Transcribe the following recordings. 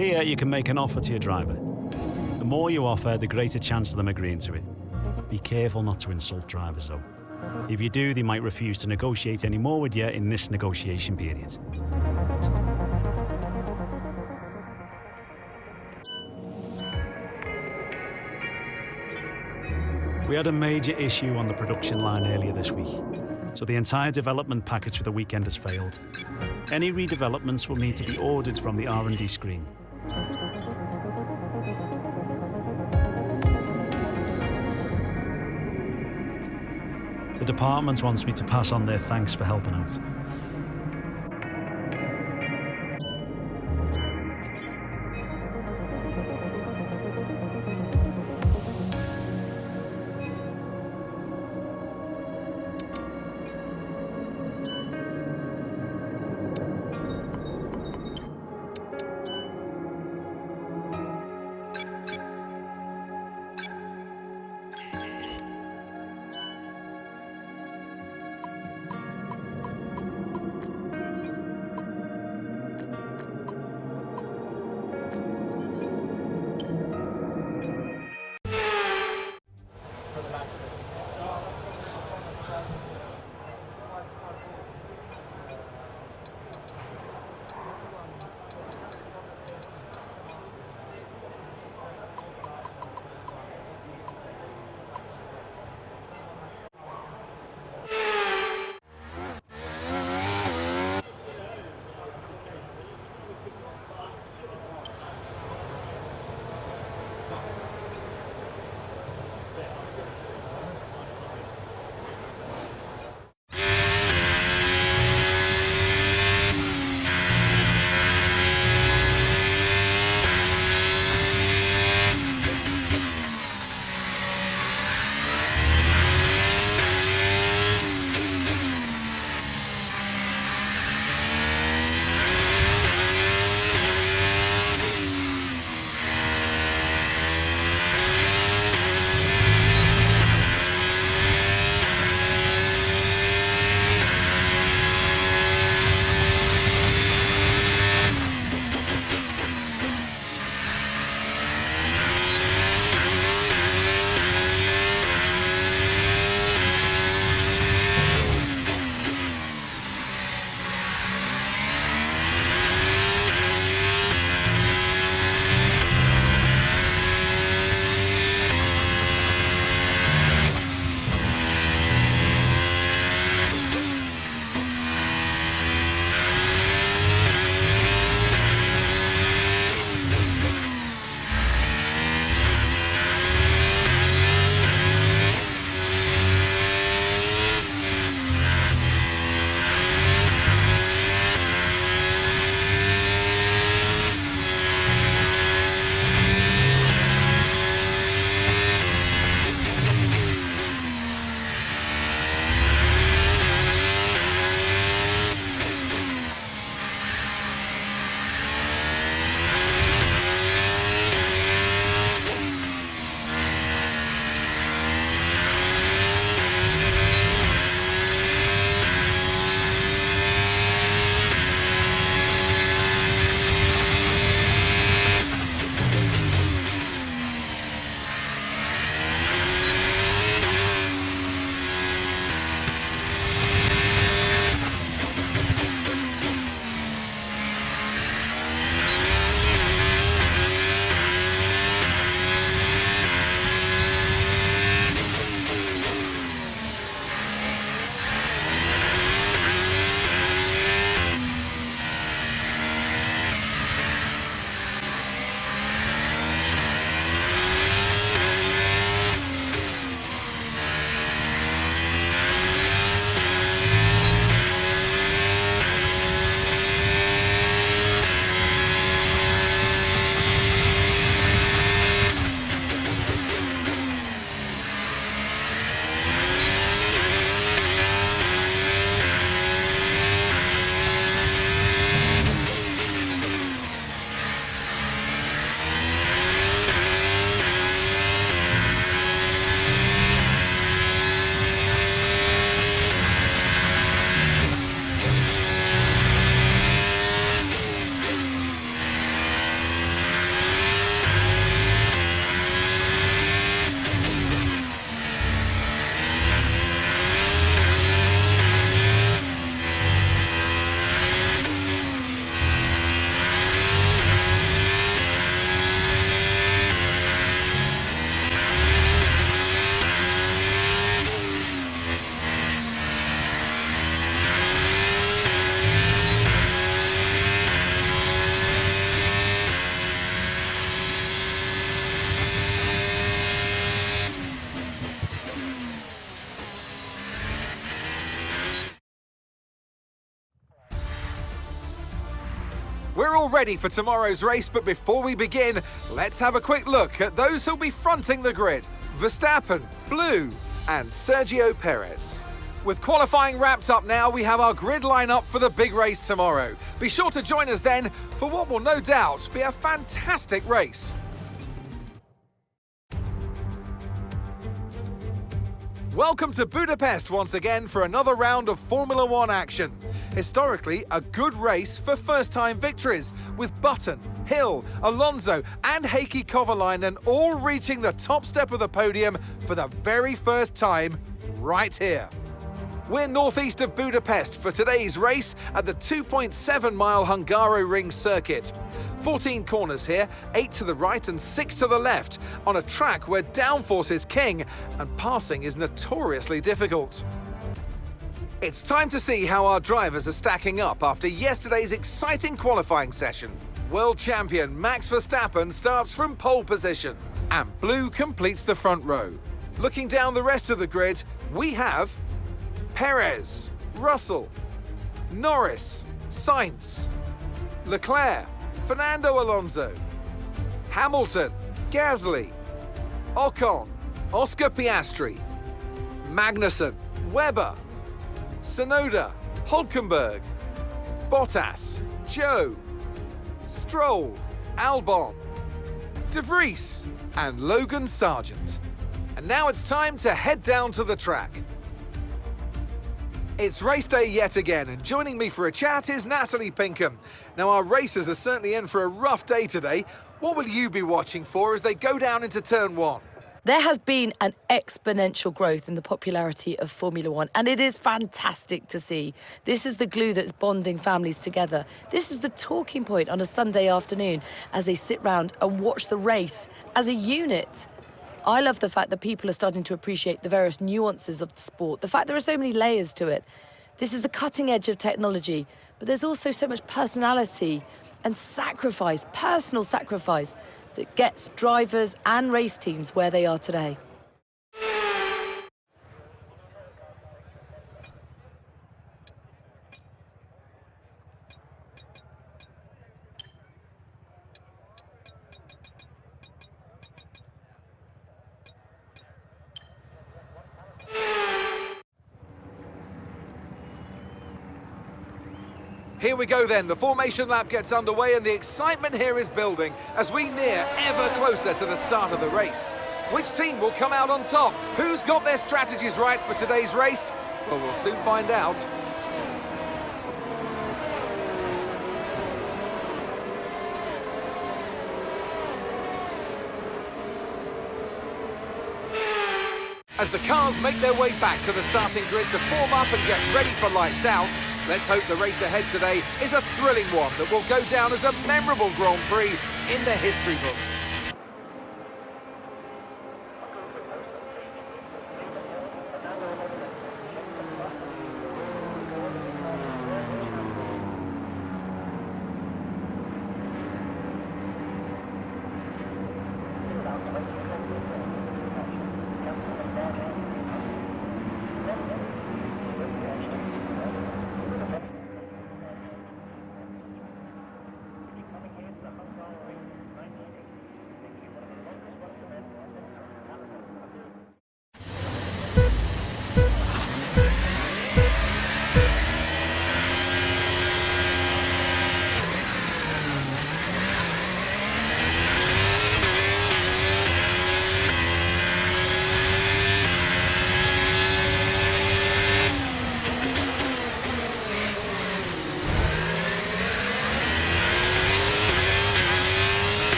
Here, you can make an offer to your driver. The more you offer, the greater chance of them agreeing to it. Be careful not to insult drivers, though. If you do, they might refuse to negotiate any more with you in this negotiation period. We had a major issue on the production line earlier this week, so the entire development package for the weekend has failed. Any redevelopments will need to be ordered from the R&D screen. The department wants me to pass on their thanks for helping out. We're all ready for tomorrow's race, but before we begin, let's have a quick look at those who'll be fronting the grid. Verstappen, Blue, and Sergio Perez. With qualifying wrapped up now, we have our grid lineup for the big race tomorrow. Be sure to join us then for what will no doubt be a fantastic race. Welcome to Budapest once again for another round of Formula One action. Historically, a good race for first-time victories, with Button, Hill, Alonso and Heikki Kovalainen all reaching the top step of the podium for the very first time right here. We're northeast of Budapest for today's race at the 2.7-mile Hungaroring circuit. 14 corners here, 8 to the right and 6 to the left, on a track where downforce is king and passing is notoriously difficult. It's time to see how our drivers are stacking up after yesterday's exciting qualifying session. World champion Max Verstappen starts from pole position, and Blue completes the front row. Looking down the rest of the grid, we have Perez, Russell, Norris, Sainz, Leclerc, Fernando Alonso, Hamilton, Gasly, Ocon, Oscar Piastri, Magnussen, Webber, Tsunoda, Hülkenberg, Bottas, Joe, Stroll, Albon, De Vries and Logan Sargent. And now it's time to head down to the track. It's race day yet again, and joining me for a chat is Natalie Pinkham. Now, our racers are certainly in for a rough day today. What will you be watching for as they go down into turn one? There has been an exponential growth in the popularity of Formula One, and it is fantastic to see. This is the glue that's bonding families together. This is the talking point on a Sunday afternoon as they sit round and watch the race as a unit. I love the fact that people are starting to appreciate the various nuances of the sport, the fact there are so many layers to it. This is the cutting edge of technology, but there's also so much personality and sacrifice, personal sacrifice, that gets drivers and race teams where they are today. Here we go then, the formation lap gets underway and the excitement here is building as we near ever closer to the start of the race. Which team will come out on top? Who's got their strategies right for today's race? Well, we'll soon find out. As the cars make their way back to the starting grid to form up and get ready for lights out, let's hope the race ahead today is a thrilling one that will go down as a memorable Grand Prix in the history books.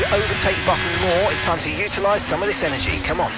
to overtake Button more. It's time to utilise some of this energy. Come on.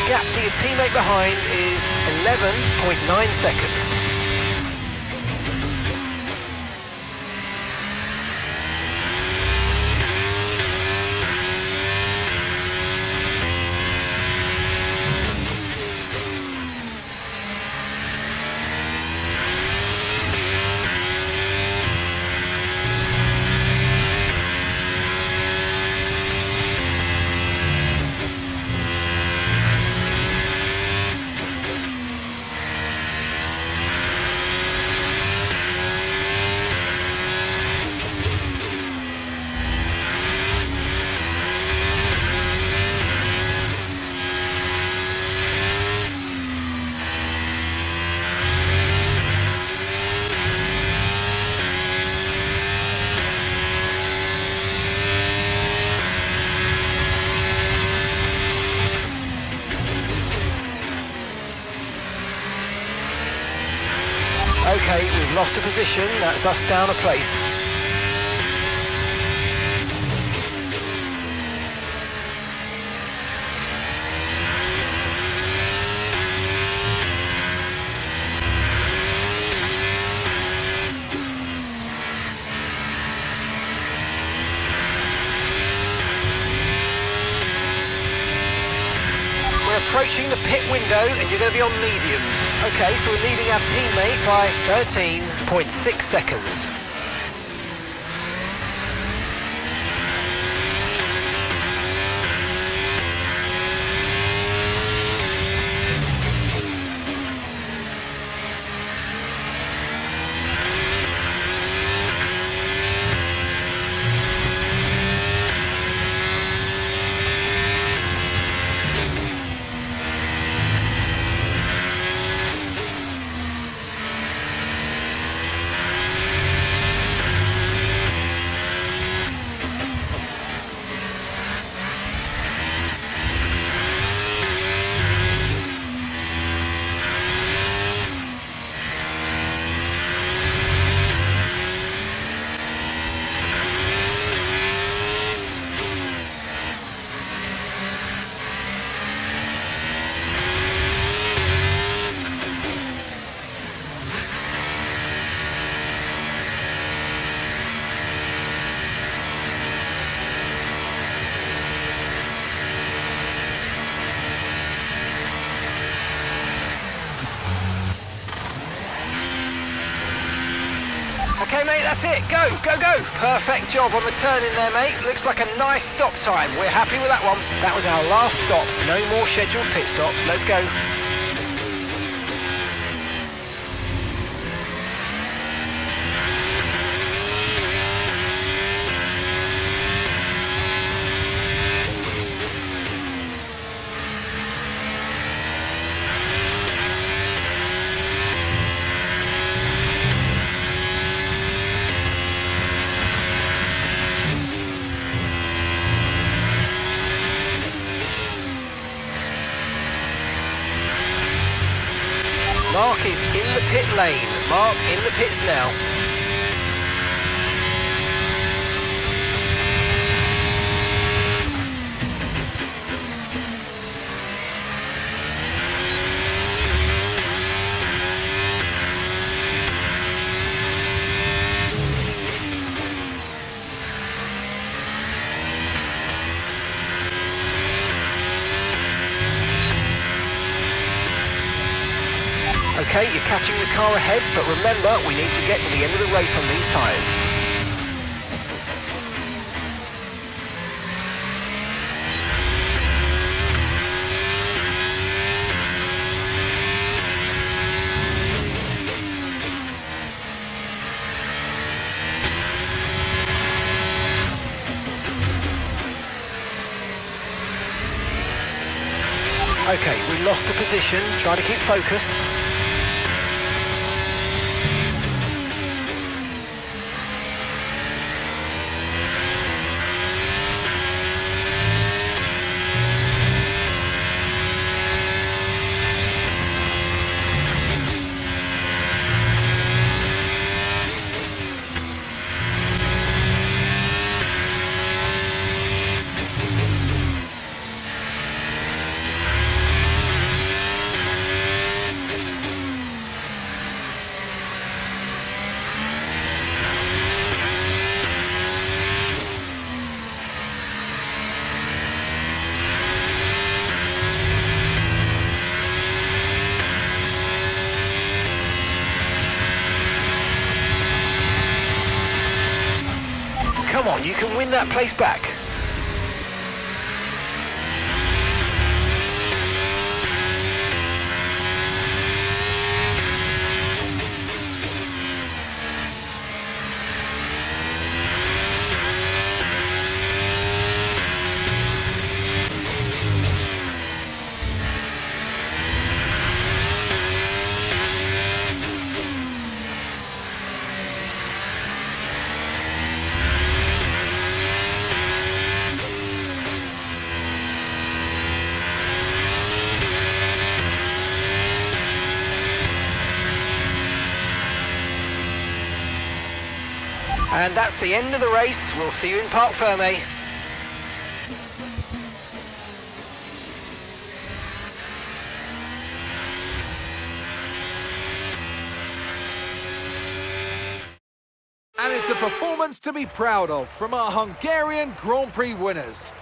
Gap to your teammate behind is 11.9 seconds. Okay, we've lost a position, that's us down a place. We're approaching the pit window and you're going to be on mediums. Okay, so we're leading our teammate by 13.6 seconds. Okay, mate, that's it. Go, go, go. Perfect job on the turn in there, mate. Looks like a nice stop time. We're happy with that one. That was our last stop. No more scheduled pit stops. Let's go. Mark is in the pit lane. Mark in the pits now. Okay, you're catching the car ahead, but remember, we need to get to the end of the race on these tyres. Okay, we lost the position. Try to keep focus. Come on, you can win that place back. And that's the end of the race. We'll see you in Parc Fermé. And it's a performance to be proud of from our Hungarian Grand Prix winners.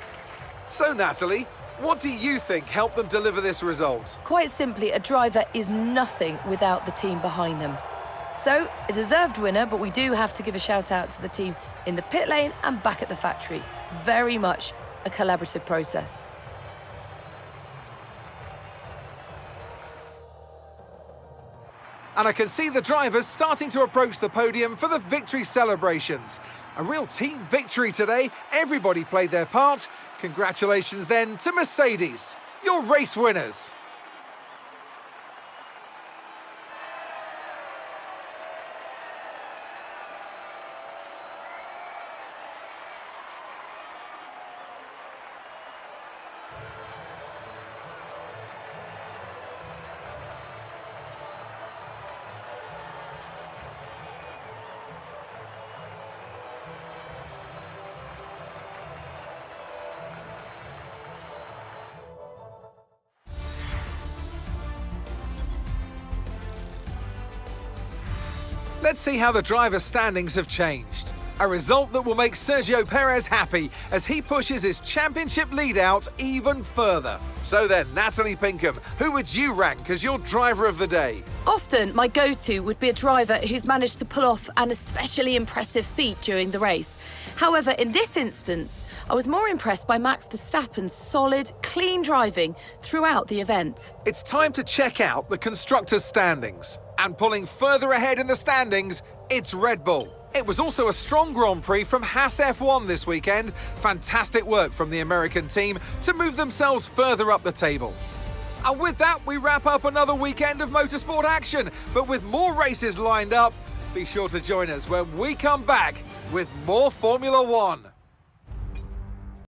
So, Natalie, what do you think helped them deliver this result? Quite simply, a driver is nothing without the team behind them. So, a deserved winner, but we do have to give a shout out to the team in the pit lane and back at the factory. Very much a collaborative process. And I can see the drivers starting to approach the podium for the victory celebrations. A real team victory today. Everybody played their part. Congratulations then to Mercedes, your race winners. Let's see how the driver's standings have changed. A result that will make Sergio Perez happy as he pushes his championship lead out even further. So then, Natalie Pinkham, who would you rank as your driver of the day? Often, my go-to would be a driver who's managed to pull off an especially impressive feat during the race. However, in this instance, I was more impressed by Max Verstappen's solid, clean driving throughout the event. It's time to check out the constructors' standings. And pulling further ahead in the standings, it's Red Bull. It was also a strong Grand Prix from Haas F1 this weekend. Fantastic work from the American team to move themselves further up the table. And with that, we wrap up another weekend of motorsport action. But with more races lined up, be sure to join us when we come back with more Formula One.